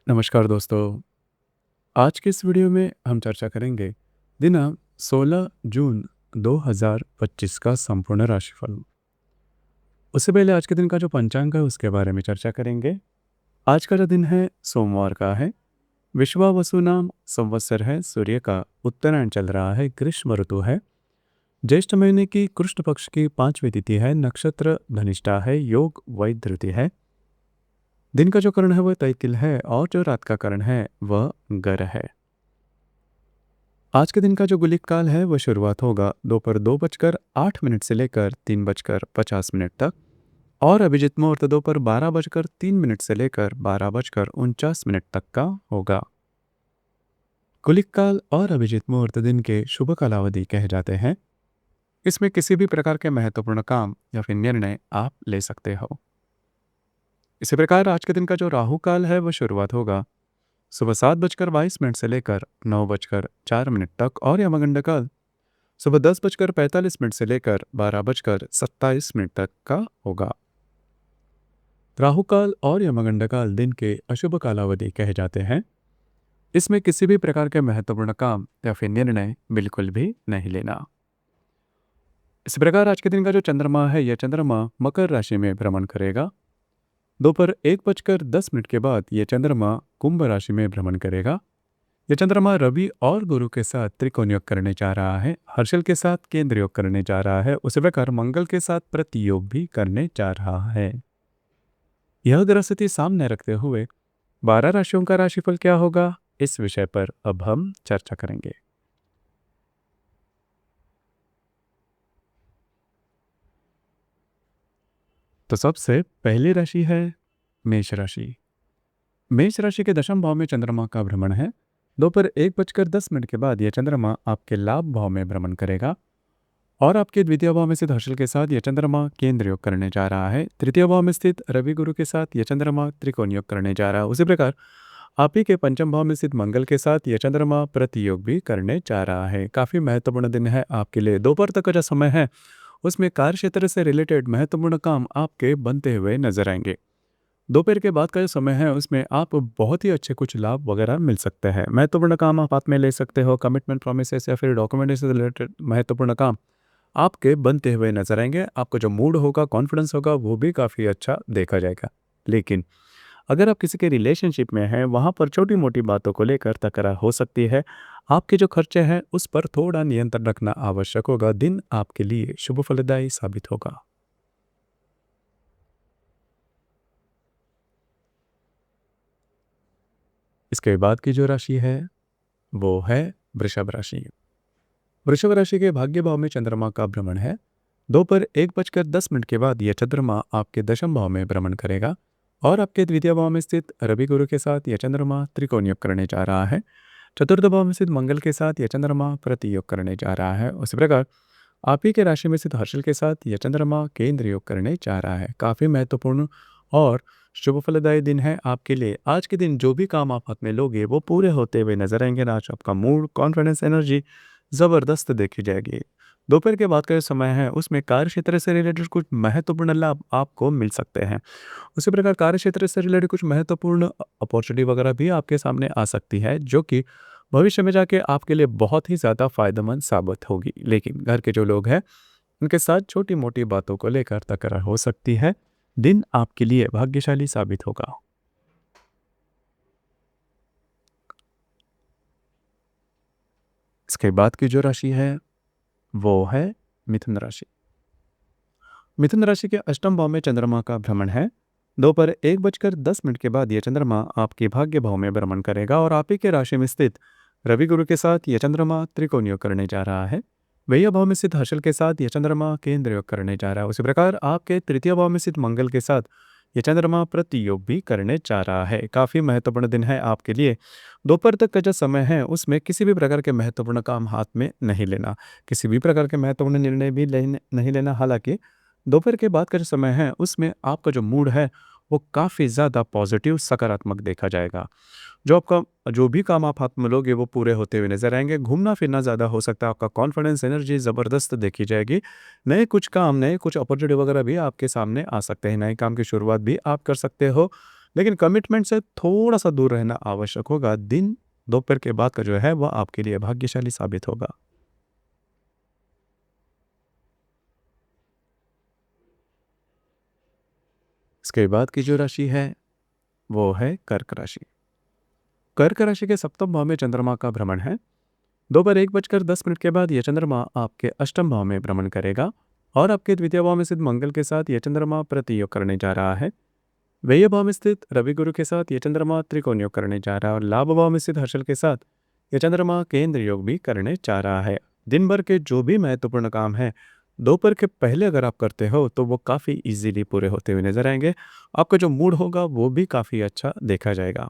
नमस्कार दोस्तों। आज के इस वीडियो में हम चर्चा करेंगे दिनांक 16 जून 2025 का संपूर्ण राशिफल। उससे पहले आज के दिन का जो पंचांग है उसके बारे में चर्चा करेंगे। आज का जो दिन है सोमवार का है। विश्वावसु नाम संवत्सर है। सूर्य का उत्तरायण चल रहा है। ग्रीष्म ऋतु है। ज्येष्ठ महीने की कृष्ण पक्ष की 5वीं तिथि है। नक्षत्र धनिष्ठा है। योग वैधृति है। दिन का जो करण है वह तैतिल है और जो रात का करण है वह गर है। आज के दिन का जो गुलिक काल है वह शुरुआत होगा दोपहर 2:08 से लेकर 3:50 तक और अभिजित मुहूर्त दोपहर 12:03 से लेकर 12:49 तक का होगा। गुलिक काल और अभिजित मुहूर्त दिन के शुभ कालावधि कहे जाते हैं। इसमें किसी भी प्रकार के महत्वपूर्ण काम या फिर निर्णय आप ले सकते हो। इसी प्रकार आज के दिन का जो राहु काल है वह शुरुआत होगा सुबह 7:22 से लेकर 9:04 तक और यमगंड काल सुबह 10:45 से लेकर 12:27 तक का होगा। राहु काल और यमगंड काल दिन के अशुभ कालावधि कहे जाते हैं। इसमें किसी भी प्रकार के महत्वपूर्ण काम या फिर निर्णय बिल्कुल भी नहीं लेना। इस प्रकार आज के दिन का जो चंद्रमा है यह चंद्रमा मकर राशि में भ्रमण करेगा। दोपहर 1:10 के बाद यह चंद्रमा कुंभ राशि में भ्रमण करेगा। यह चंद्रमा रवि और गुरु के साथ त्रिकोण योग करने जा रहा है। हर्षल के साथ केंद्र योग करने जा रहा है। उसी प्रकार मंगल के साथ प्रतियोग भी करने जा रहा है। यह ग्रहस्थिति सामने रखते हुए 12 राशियों का राशिफल क्या होगा, इस विषय पर अब हम चर्चा करेंगे। तो सबसे पहली राशि है मेष राशि। मेष राशि के दशम भाव में चंद्रमा का भ्रमण है। दोपहर 1:10 के बाद यह चंद्रमा आपके लाभ भाव में भ्रमण करेगा और आपके द्वितीय भाव में स्थित हर्षल के साथ यह चंद्रमा केंद्र योग करने जा रहा है। तृतीय भाव में स्थित रवि गुरु के साथ यह चंद्रमा त्रिकोण योग करने जा रहा है। उसी प्रकार आप ही के पंचम भाव में स्थित मंगल के साथ यह चंद्रमा प्रतियोग भी करने जा रहा है। काफी महत्वपूर्ण दिन है आपके लिए। दोपहर तक का जो समय है उसमें कार्य क्षेत्र से रिलेटेड महत्वपूर्ण काम आपके बनते हुए नजर आएंगे। दोपहर के बाद का जो समय है उसमें आप बहुत ही अच्छे कुछ लाभ वगैरह मिल सकते हैं। महत्वपूर्ण काम आप हाथ में ले सकते हो। कमिटमेंट प्रोमिसेस या फिर डॉक्यूमेंट से रिलेटेड महत्वपूर्ण काम आपके बनते हुए नजर आएंगे। आपका जो मूड होगा, कॉन्फिडेंस होगा, वो भी काफ़ी अच्छा देखा जाएगा। लेकिन अगर आप किसी के रिलेशनशिप में हैं वहाँ पर छोटी मोटी बातों को लेकर तकरार हो सकती है। आपके जो खर्चे हैं उस पर थोड़ा नियंत्रण रखना आवश्यक होगा। दिन आपके लिए शुभ फलदायी साबित होगा। इसके बाद की जो राशि है वो है वृषभ राशि। वृषभ राशि के भाग्य भाव में चंद्रमा का भ्रमण है। दोपहर 1:10 के बाद यह चंद्रमा आपके दशम भाव में भ्रमण करेगा और आपके द्वितीय भाव में स्थित रवि गुरु के साथ यह चंद्रमा त्रिकोण योग करने जा रहा है। चतुर्थ भाव में स्थित मंगल के साथ यह चंद्रमा प्रतियोग करने जा रहा है। उसी प्रकार आप ही के राशि में स्थित हर्षल के साथ यह चंद्रमा केंद्र योग करने जा रहा है। काफी महत्वपूर्ण और शुभ फलदायी दिन है आपके लिए। आज के दिन जो भी काम आप हाथ में लोगे वो पूरे होते हुए नजर आएंगे। आज आपका मूड, कॉन्फिडेंस, एनर्जी जबरदस्त देखी जाएगी। दोपहर के बाद का जो समय है उसमें कार्य क्षेत्र से रिलेटेड कुछ महत्वपूर्ण लाभ आपको मिल सकते हैं। उसी प्रकार कार्य क्षेत्र से रिलेटेड कुछ महत्वपूर्ण अपॉर्चुनिटी वगैरह भी आपके सामने आ सकती है जो कि भविष्य में जाके आपके लिए बहुत ही ज़्यादा फायदेमंद साबित होगी। लेकिन घर के जो लोग हैं उनके साथ छोटी मोटी बातों को लेकर तकरार हो सकती है। दिन आपके लिए भाग्यशाली साबित होगा। इसके बाद की जो राशि है वो है मिथुन राशि। मिथुन राशि के अष्टम भाव में चंद्रमा का भ्रमण है। दोपहर 1:10 के बाद यह चंद्रमा आपके भाग्य भाव में भ्रमण करेगा और आप ही के राशि में स्थित रवि गुरु के साथ यह चंद्रमा त्रिकोण योग करने जा रहा है। वही भाव में स्थित हर्षल के साथ यह चंद्रमा केंद्र योग करने जा रहा है। उसी प्रकार आपके तृतीय भाव में स्थित मंगल के साथ यह चंद्रमा प्रतियोग भी करने जा रहा है। काफी महत्वपूर्ण दिन है आपके लिए। दोपहर तक का जो समय है उसमें किसी भी प्रकार के महत्वपूर्ण काम हाथ में नहीं लेना। किसी भी प्रकार के महत्वपूर्ण निर्णय भी नहीं लेना। हालांकि दोपहर के बाद का जो समय है उसमें आपका जो मूड है वो काफ़ी ज़्यादा पॉजिटिव, सकारात्मक देखा जाएगा। जो भी काम आप हाथ में लोगे वो पूरे होते हुए नजर आएंगे। घूमना फिरना ज़्यादा हो सकता है। आपका कॉन्फिडेंस, एनर्जी ज़बरदस्त देखी जाएगी। नए कुछ अपॉर्चुनिटी वगैरह भी आपके सामने आ सकते हैं। नए काम की शुरुआत भी आप कर सकते हो। लेकिन कमिटमेंट से थोड़ा-सा दूर रहना आवश्यक होगा। दिन दोपहर के बाद का जो है वह आपके लिए भाग्यशाली साबित होगा। इसके बाद की जो राशि है वो है कर्क राशि। कर्क राशि के सप्तम भाव में चंद्रमा का भ्रमण है। दोपहर 1:10 के बाद यह चंद्रमा आपके अष्टम भाव में भ्रमण करेगा और आपके द्वितीय भाव में स्थित मंगल के साथ यह चंद्रमा प्रतियोग करने जा रहा है। व्यय भाव में स्थित रवि गुरु के साथ यह चंद्रमा त्रिकोण योग करने जा रहा है और लाभ भाव में स्थित हर्षल के साथ यह चंद्रमा केंद्र योग भी करने जा रहा है। दिन भर के जो भी महत्वपूर्ण काम है दोपहर के पहले अगर आप करते हो तो वो काफ़ी इजीली पूरे होते हुए नजर आएंगे। आपका जो मूड होगा वो भी काफ़ी अच्छा देखा जाएगा।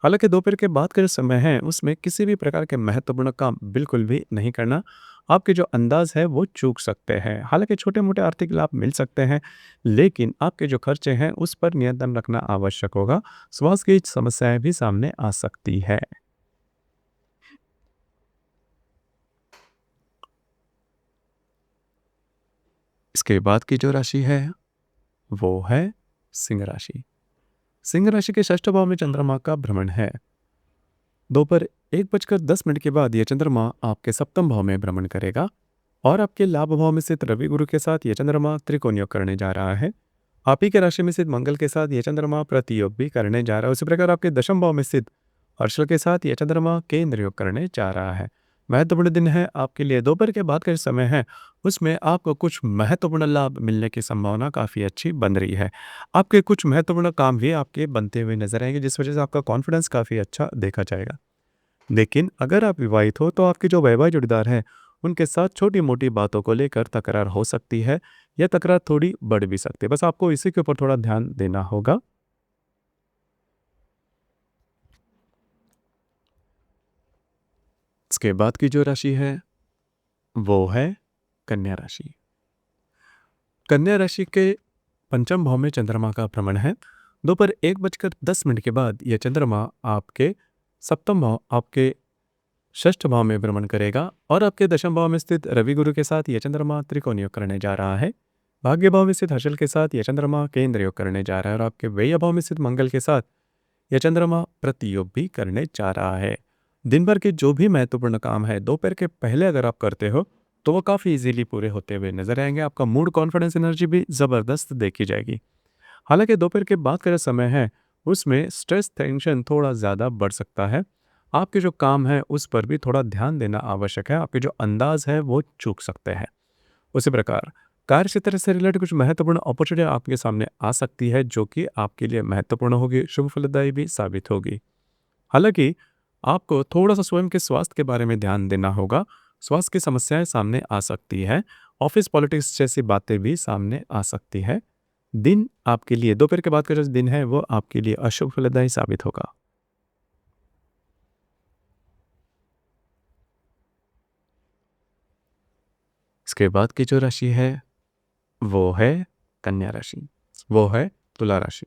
हालांकि दोपहर के बाद का जो समय है उसमें किसी भी प्रकार के महत्वपूर्ण काम बिल्कुल भी नहीं करना। आपके जो अंदाज है वो चूक सकते हैं। हालांकि छोटे मोटे आर्थिक लाभ मिल सकते हैं, लेकिन आपके जो खर्चे हैं उस पर नियंत्रण रखना आवश्यक होगा। स्वास्थ्य की समस्याएं भी सामने आ सकती है। इसके बाद की जो राशि है वो है सिंह राशि। सिंह राशि के षष्ठ भाव में चंद्रमा का भ्रमण है। दोपहर 1:10 के बाद यह चंद्रमा आपके सप्तम भाव में भ्रमण करेगा और आपके लाभ भाव में स्थित रवि गुरु के साथ यह चंद्रमा त्रिकोण योग करने जा रहा है। आप ही के राशि में स्थित मंगल के साथ यह चंद्रमा प्रतियोग भी करने जा रहा है। उसी प्रकार आपके दशम भाव में स्थित हर्षल के साथ यह चंद्रमा केंद्र योग करने जा रहा है। महत्वपूर्ण दिन है आपके लिए। दोपहर के बाद का जो समय है उसमें आपको कुछ महत्वपूर्ण लाभ मिलने की संभावना काफ़ी अच्छी बन रही है। आपके कुछ महत्वपूर्ण काम भी आपके बनते हुए नजर आएंगे, जिस वजह से आपका कॉन्फिडेंस काफ़ी अच्छा देखा जाएगा। लेकिन अगर आप विवाहित हो तो आपके जो वैवाहिक जोड़ीदार हैं उनके साथ छोटी मोटी बातों को लेकर तकरार हो सकती है या तकरार थोड़ी बढ़ भी सकती है। बस आपको इसी के ऊपर थोड़ा ध्यान देना होगा। इसके बाद की जो राशि है वो है कन्या राशि। कन्या राशि के पंचम भाव में चंद्रमा का भ्रमण है। दोपहर 1:10 के बाद यह चंद्रमा आपके सप्तम भाव आपके षष्ठ भाव में भ्रमण करेगा और आपके दशम भाव में स्थित रवि गुरु के साथ यह चंद्रमा त्रिकोण योग करने जा रहा है। भाग्य भाव में स्थित हर्षल के साथ यह चंद्रमा केंद्र योग करने जा रहा है और आपके व्यय भाव में स्थित मंगल के साथ यह चंद्रमा प्रतियोग भी करने जा रहा है। दिन भर के जो भी महत्वपूर्ण काम है दोपहर के पहले अगर आप करते हो तो वो काफ़ी इजीली पूरे होते हुए नजर आएंगे। आपका मूड, कॉन्फिडेंस, एनर्जी भी ज़बरदस्त देखी जाएगी। हालांकि दोपहर के बाद का जो समय है उसमें स्ट्रेस, टेंशन थोड़ा ज़्यादा बढ़ सकता है। आपके जो काम है उस पर भी थोड़ा ध्यान देना आवश्यक है। आपके जो अंदाज है वो चूक सकते हैं। उसी प्रकार कार्य क्षेत्र से रिलेटेड कुछ महत्वपूर्ण अपॉर्चुनिटी आपके सामने आ सकती है जो कि आपके लिए महत्वपूर्ण होगी, शुभ फलदायी भी साबित होगी। हालांकि आपको थोड़ा सा स्वयं के स्वास्थ्य के बारे में ध्यान देना होगा। स्वास्थ्य की समस्याएं सामने आ सकती है। ऑफिस पॉलिटिक्स जैसी बातें भी सामने आ सकती है। दिन आपके लिए दोपहर के बाद का जो दिन है वो आपके लिए अशुभ फलदायी साबित होगा। इसके बाद की जो राशि है वो है कन्या राशि, वो है तुला राशि।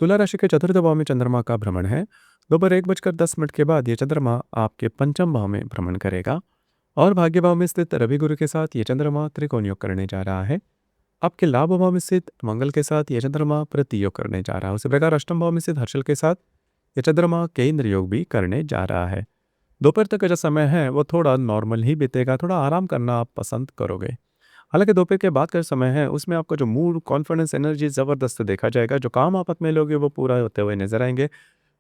तुला राशि के चतुर्थ भाव में चंद्रमा का भ्रमण है। दोपहर 1:10 के बाद यह चंद्रमा आपके पंचम भाव में भ्रमण करेगा और भाग्य भाव में स्थित रवि गुरु के साथ यह चंद्रमा त्रिकोण योग करने जा रहा है। आपके लाभ भाव में स्थित मंगल के साथ यह चंद्रमा प्रतियोग करने जा रहा है। उसी प्रकार अष्टम भाव में स्थित हर्षल के साथ यह चंद्रमा केंद्र योग भी करने जा रहा है। दोपहर तक का जो समय है वो थोड़ा नॉर्मल ही बीतेगा, थोड़ा आराम करना आप पसंद करोगे। हालांकि दोपहर के बाद का समय है उसमें आपका जो मूड, कॉन्फिडेंस, एनर्जी ज़बरदस्त देखा जाएगा। जो काम आप हाथ में लोगे वो पूरा होते हुए नजर आएंगे।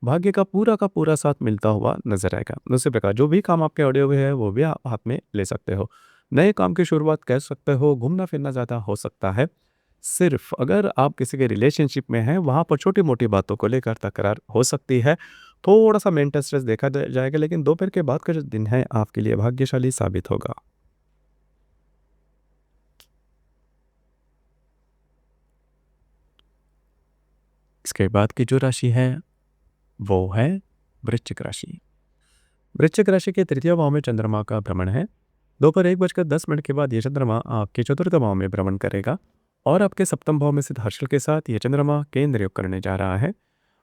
भाग्य का पूरा साथ मिलता हुआ नजर आएगा। उसी प्रकार जो भी काम आपके अड़े हुए हैं वो भी आप हाथ में ले सकते हो। नए काम की शुरुआत कर सकते हो। घूमना फिरना ज़्यादा हो सकता है। सिर्फ अगर आप किसी के रिलेशनशिप में हैं वहाँ पर छोटी मोटी बातों को लेकर तकरार हो सकती है। थोड़ा सा मेंटल स्ट्रेस देखा जाएगा, लेकिन दोपहर के बाद का जो दिन है आपके लिए भाग्यशाली साबित होगा। इसके बाद की जो राशि है वो है वृश्चिक राशि। वृश्चिक राशि के तृतीय भाव में चंद्रमा का भ्रमण है। दोपहर 1:10 के बाद यह चंद्रमा आपके चतुर्थ भाव में भ्रमण करेगा और आपके सप्तम भाव में स्थित हर्षल के साथ यह चंद्रमा केंद्र योग करने जा रहा है।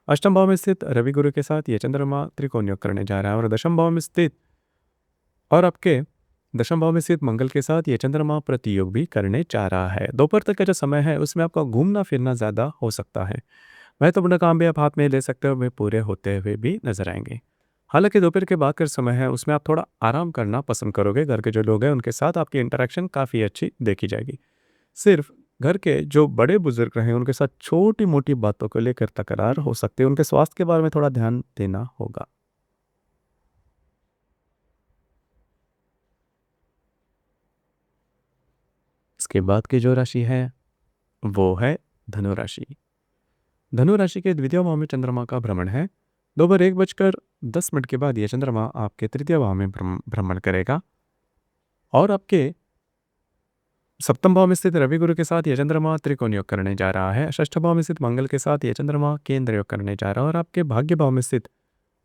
अष्टम भाव में स्थित रवि गुरु के साथ यह चंद्रमा त्रिकोण योग करने जा रहा है और आपके दशम भाव में स्थित मंगल के साथ यह चंद्रमा प्रतियोग भी करने जा रहा है। दोपहर तक का जो समय है उसमें आपका घूमना फिरना ज़्यादा हो सकता है। महत्वपूर्ण काम भी आप हाथ में ले सकते हो, वे पूरे होते हुए भी नजर आएंगे। हालांकि दोपहर के बाद का समय है उसमें आप थोड़ा आराम करना पसंद करोगे। घर के जो लोग हैं उनके साथ आपकी इंटरेक्शन काफ़ी अच्छी देखी जाएगी। सिर्फ घर के जो बड़े बुजुर्ग रहे उनके साथ छोटी मोटी बातों को लेकर तकरार हो सकती है। उनके स्वास्थ्य के बारे में थोड़ा ध्यान देना होगा। इसके बाद की जो राशि है वो है धनु राशि। धनु राशि के द्वितीय भाव में चंद्रमा का भ्रमण है। दोपहर 1:10 के बाद यह चंद्रमा आपके तृतीय भाव में भ्रमण करेगा और आपके सप्तम भाव में स्थित रवि गुरु के साथ यह चंद्रमा त्रिकोण योग करने जा रहा है। षष्ठ भाव में स्थित मंगल के साथ यह चंद्रमा केंद्र योग करने जा रहा है और आपके भाग्य भाव में स्थित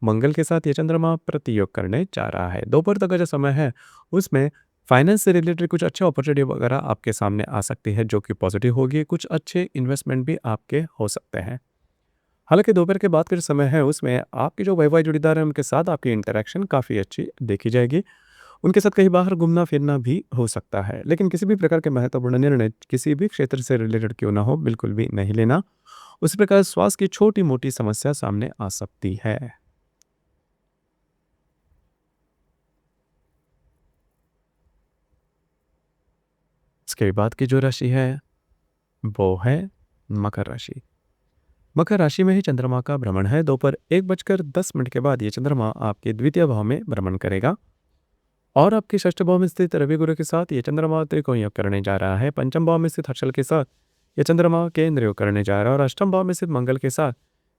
मंगल के साथ यह चंद्रमा प्रतियोग करने जा रहा है। दोपहर तक का जो समय है उसमें फाइनेंस से रिलेटेड कुछ अच्छे अपॉर्चुनिटी वगैरह आपके सामने आ सकती है जो कि पॉजिटिव होगी। कुछ अच्छे इन्वेस्टमेंट भी आपके हो सकते हैं। हालांकि दोपहर के बाद का जो समय है उसमें आपके जो वैवाहिक जोड़ीदार हैं उनके साथ आपकी इंटरेक्शन काफ़ी अच्छी देखी जाएगी। उनके साथ कहीं बाहर घूमना फिरना भी हो सकता है, लेकिन किसी भी प्रकार के महत्वपूर्ण निर्णय किसी भी क्षेत्र से रिलेटेड क्यों ना हो बिल्कुल भी नहीं लेना। उसी प्रकार स्वास्थ्य की छोटी मोटी समस्या सामने आ सकती है। इसके बाद की जो राशि है वो है मकर राशि। मकर राशि में ही चंद्रमा का भ्रमण है। दोपहर 1:10 के बाद ये चंद्रमा आपके द्वितीय भाव में भ्रमण करेगा और आपके षष्ठ भाव में स्थित रवि गुरु के साथ ये चंद्रमा त्रिकोण योग करने जा रहा है। पंचम भाव में स्थित हर्षल के साथ ये चंद्रमा केंद्र योग करने जा रहा है और अष्टम भाव में स्थित मंगल के साथ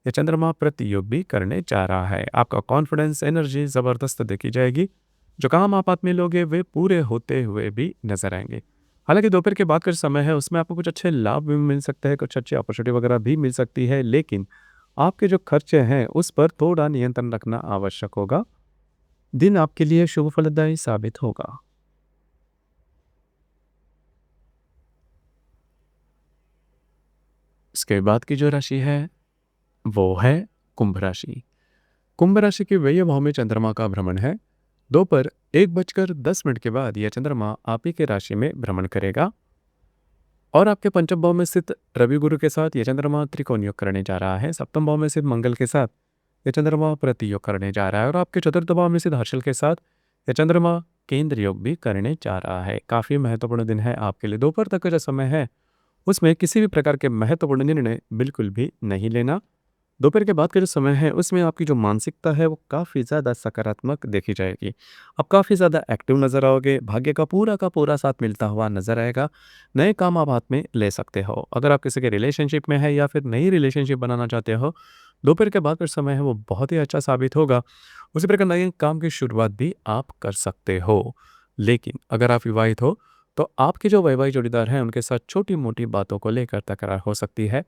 ये चंद्रमा प्रतियोग भी करने जा रहा है। आपका कॉन्फिडेंस एनर्जी जबरदस्त देखी जाएगी। जो काम आप हाथ में लोगे वे पूरे होते हुए भी नजर आएंगे। हालांकि दोपहर के बाद का जो समय है उसमें आपको कुछ अच्छे लाभ भी मिल सकते हैं, कुछ अच्छी अपॉर्चुनिटी वगैरह भी मिल सकती है, लेकिन आपके जो खर्चे हैं उस पर थोड़ा नियंत्रण रखना आवश्यक होगा। दिन आपके लिए शुभ फलदायी साबित होगा। इसके बाद की जो राशि है वो है कुंभ राशि। कुंभ राशि के व्यय भाव में चंद्रमा का भ्रमण है। दोपहर 1:10 के बाद यह चंद्रमा आप ही के राशि में भ्रमण करेगा और आपके पंचम भाव में स्थित रवि गुरु के साथ यह चंद्रमा त्रिकोण योग करने जा रहा है। सप्तम भाव में स्थित मंगल के साथ यह चंद्रमा प्रतियोग करने जा रहा है और आपके चतुर्थ भाव में स्थित हर्षल के साथ यह चंद्रमा केंद्र योग भी करने जा रहा है। काफी महत्वपूर्ण दिन है आपके लिए। दोपहर तक का जो समय है उसमें किसी भी प्रकार के महत्वपूर्ण निर्णय बिल्कुल भी नहीं लेना। दोपहर के बाद का जो समय है उसमें आपकी जो मानसिकता है वो काफ़ी ज़्यादा सकारात्मक देखी जाएगी। आप काफ़ी ज़्यादा एक्टिव नज़र आओगे। भाग्य का पूरा साथ मिलता हुआ नज़र आएगा। नए काम आप हाथ में ले सकते हो। अगर आप किसी के रिलेशनशिप में है या फिर नई रिलेशनशिप बनाना चाहते हो, दोपहर के बाद का जो समय है वो बहुत ही अच्छा साबित होगा। उसी प्रकार नए काम की शुरुआत भी आप कर सकते हो। लेकिन अगर आप विवाहित हो तो आपके जो वैवाहिक जोड़ीदार हैं उनके साथ छोटी मोटी बातों को लेकर तकरार हो सकती है।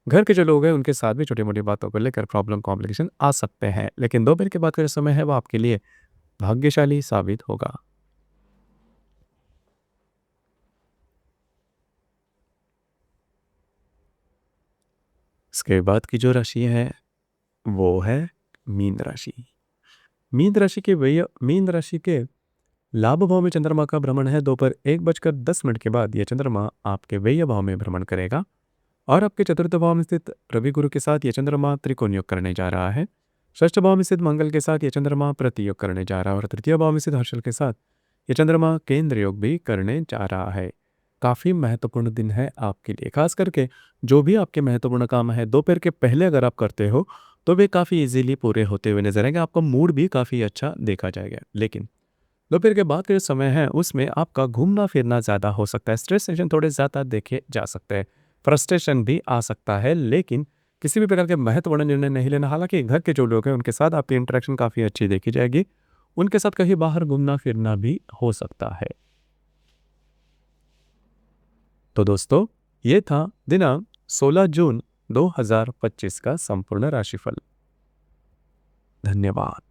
घर के जो लोग हैं उनके साथ भी छोटी-मोटी बातों को लेकर प्रॉब्लम कॉम्प्लिकेशन आ सकते हैं, लेकिन दोपहर के बाद का जो समय है वो आपके लिए भाग्यशाली साबित होगा। इसके बाद की जो राशि है वो है मीन राशि। मीन राशि के लाभ भाव में चंद्रमा का भ्रमण है। दोपहर 1:10 के बाद यह चंद्रमा आपके व्यय भाव में भ्रमण करेगा और आपके चतुर्थ भाव में स्थित रवि गुरु के साथ यह चंद्रमा त्रिकोण योग करने जा रहा है। षष्ठ भाव में स्थित मंगल के साथ यह चंद्रमा प्रतियोग करने जा रहा है और तृतीय भाव में स्थित हर्षल के साथ यह चंद्रमा केंद्र योग भी करने जा रहा है। काफ़ी महत्वपूर्ण दिन है आपके लिए। खास करके जो भी आपके महत्वपूर्ण काम है दोपहर के पहले अगर आप करते हो तो वे काफ़ी इजीली पूरे होते हुए नजर आएंगे। आपका मूड भी काफ़ी अच्छा देखा जाएगा। लेकिन दोपहर के बाद का जो समय है उसमें आपका घूमना फिरना ज़्यादा हो सकता है। स्ट्रेस टेंशन थोड़े ज़्यादा देखे जा सकते हैं। फ्रस्ट्रेशन भी आ सकता है, लेकिन किसी भी प्रकार के महत्वपूर्ण निर्णय नहीं लेना। हालांकि घर के जो लोग हैं उनके साथ आपकी इंटरेक्शन काफ़ी अच्छी देखी जाएगी। उनके साथ कहीं बाहर घूमना फिरना भी हो सकता है। तो दोस्तों ये था दिनांक 16 जून 2025 का संपूर्ण राशिफल। धन्यवाद।